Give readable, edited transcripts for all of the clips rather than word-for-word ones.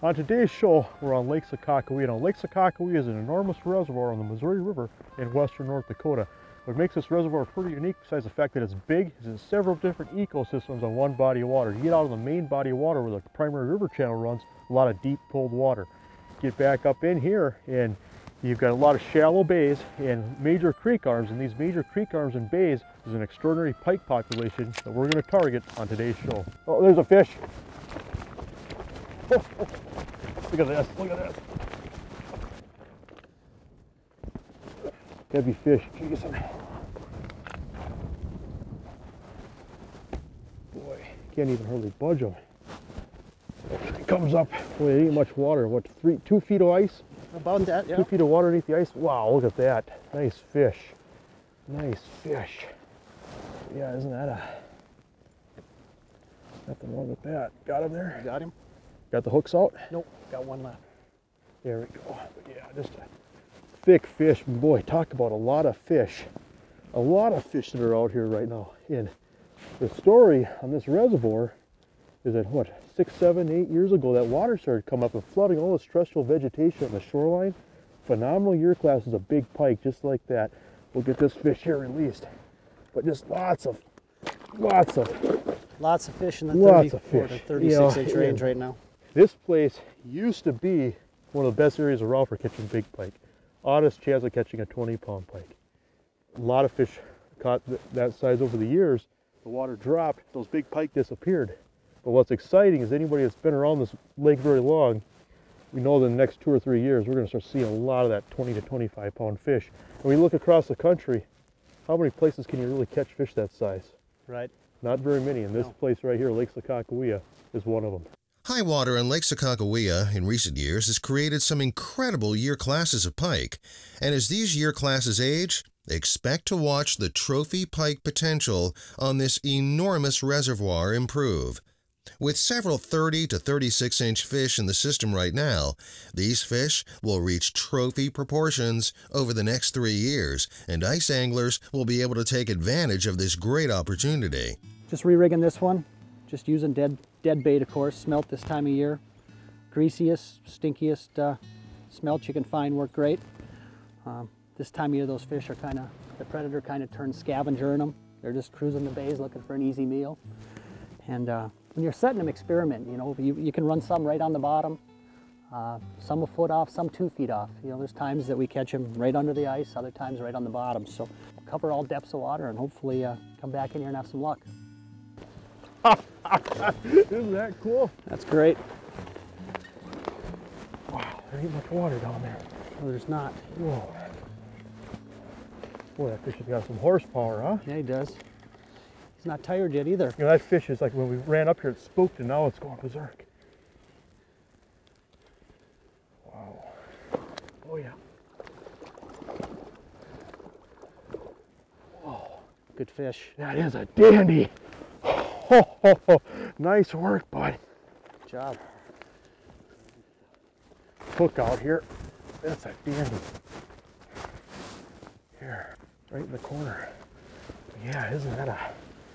On today's show, we're on Lake Sakakawea. Now, Lake Sakakawea is an enormous reservoir on the Missouri River in western North Dakota. What makes this reservoir pretty unique, besides the fact that it's big, is there's several different ecosystems on one body of water. You get out of the main body of water where the primary river channel runs, a lot of deep cold water. Get back up in here and you've got a lot of shallow bays and major creek arms, and these major creek arms and bays is an extraordinary pike population that we're going to target on today's show. Oh, there's a fish. Oh, oh. Look at this, look at this. Heavy fish, Jason. Boy, can't even hardly budge him. He comes up, boy, it ain't much water. What, 2 feet of ice? About that, yeah. 2 feet of water underneath the ice. Wow, look at that. Nice fish. Nice fish. Yeah, isn't that a... Nothing wrong with that. Got him there? You got him? Got the hooks out? Nope, got one left. There we go. But yeah, just a thick fish. Boy, talk about a lot of fish. A lot of fish that are out here right now. And the story on this reservoir is that, what, 6, 7, 8 years ago, that water started coming up and flooding all this terrestrial vegetation on the shoreline. Phenomenal year class is a big pike, just like that. We'll get this fish here released. But just lots of fish in the 34 to 36 inch range right now. This place used to be one of the best areas around for catching big pike. Oddest chance of catching a 20-pound pike. A lot of fish caught that size over the years. The water dropped, those big pike disappeared. But what's exciting is anybody that's been around this lake very long, we know that in the next 2 or 3 years, we're going to start seeing a lot of that 20 to 25-pound fish. When we look across the country, how many places can you really catch fish that size? Right. Not very many, and this place right here, Lake Sakakawea, is one of them. High water in Lake Sakakawea in recent years has created some incredible year classes of pike, and as these year classes age, expect to watch the trophy pike potential on this enormous reservoir improve. With several 30 to 36 inch fish in the system right now, these fish will reach trophy proportions over the next 3 years, and ice anglers will be able to take advantage of this great opportunity. Just re-rigging this one, just using dead bait, of course, smelt this time of year. Greasiest, stinkiest smelt you can find work great. This time of year those fish are the predator kind of turns scavenger in them. They're just cruising the bays looking for an easy meal. And when you're setting them experiment, you know, you can run some right on the bottom, some a foot off, some 2 feet off. You know, there's times that we catch them right under the ice, other times right on the bottom. So cover all depths of water and hopefully come back in here and have some luck. Isn't that cool? That's great. Wow, there ain't much water down there. No, there's not. Whoa. Boy, that fish has got some horsepower, huh? Yeah, he does. He's not tired yet either. You know, that fish is like when we ran up here, it spooked, and now it's going berserk. Wow. Oh, yeah. Whoa. Good fish. That is a dandy. Oh, nice work, bud. Good job. Hook out here. That's a dandy. Here, right in the corner. Yeah, isn't that a...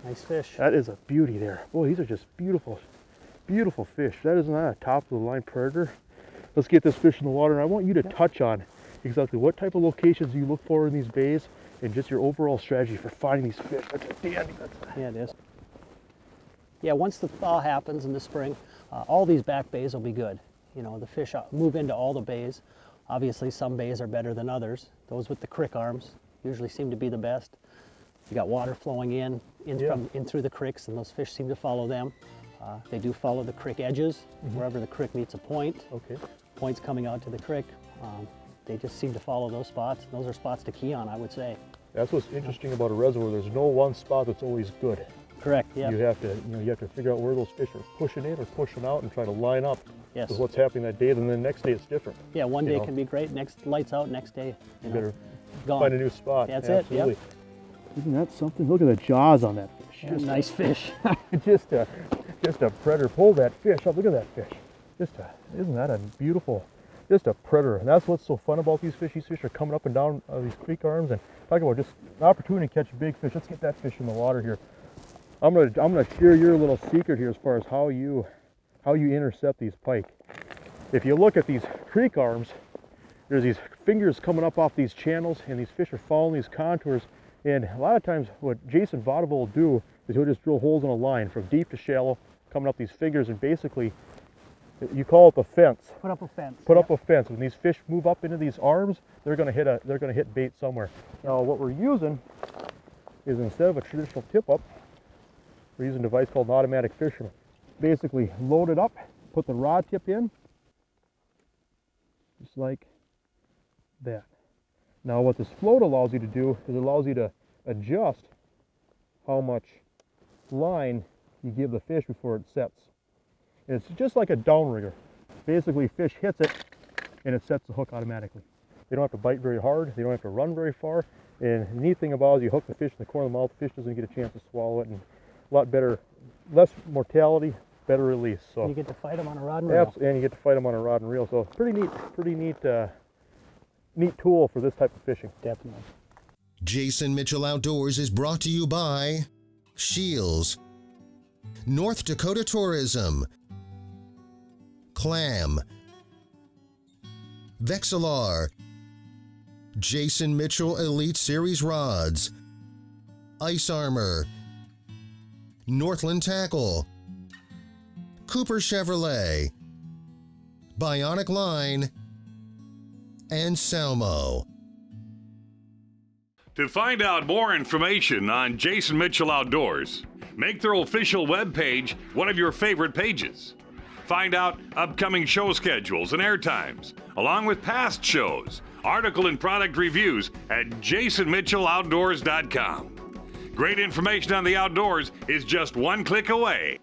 Nice fish. That is a beauty there. Boy, these are just beautiful, beautiful fish. That is not a top of the line predator. Let's get this fish in the water, and I want you to touch on exactly what type of locations you look for in these bays and just your overall strategy for finding these fish. That's a dandy. Yeah, it is. Yeah, once the thaw happens in the spring, all these back bays will be good. You know, the fish move into all the bays. Obviously, some bays are better than others. Those with the creek arms usually seem to be the best. You got water flowing in through the creeks, and those fish seem to follow them. They do follow the creek edges, wherever the creek meets a point. Okay. Points coming out to the creek. They just seem to follow those spots. Those are spots to key on, I would say. That's what's interesting about a reservoir. There's no one spot that's always good. Correct. Yeah. You have to figure out where those fish are pushing in or pushing out and try to line up yes. with what's happening that day. And then the next day it's different. Yeah, one day can be great. Next lights out. Next day, you better gone. Find a new spot. That's Absolutely. it. Yep. Isn't that something? Look at the jaws on that fish. Yeah, nice fish. just a predator. Pull that fish up. Look at that fish. Isn't that a beautiful? Just a predator. And that's what's so fun about these fish. These fish are coming up and down these creek arms, and talk about just an opportunity to catch big fish. Let's get that fish in the water here. I'm gonna share your little secret here as far as how you intercept these pike. If you look at these creek arms, there's these fingers coming up off these channels, and these fish are following these contours. And a lot of times what Jason Votova will do is he'll just drill holes in a line from deep to shallow, coming up these fingers, and basically, you call it the fence. Put up a fence. Put up a fence. When these fish move up into these arms, they're going to hit bait somewhere. Now what we're using is, instead of a traditional tip up, we're using a device called an automatic fisherman. Basically load it up, put the rod tip in, just like that. Now what this float allows you to do is it allows you to adjust how much line you give the fish before it sets. And it's just like a downrigger. Basically, fish hits it and it sets the hook automatically. They don't have to bite very hard, they don't have to run very far, and the neat thing about it is you hook the fish in the corner of the mouth, the fish doesn't get a chance to swallow it, and a lot better, less mortality, better release. So you get to fight them on a rod and reel. And you get to fight them on a rod and reel. So pretty neat tool for this type of fishing. Definitely. Jason Mitchell Outdoors is brought to you by Shields, North Dakota Tourism, Clam, Vexilar, Jason Mitchell Elite Series Rods, Ice Armor, Northland Tackle, Cooper Chevrolet, Bionic Line, and Salmo. To find out more information on Jason Mitchell Outdoors, make their official webpage one of your favorite pages. Find out upcoming show schedules and air times, along with past shows, article and product reviews at jasonmitchelloutdoors.com. Great information on the outdoors is just one click away.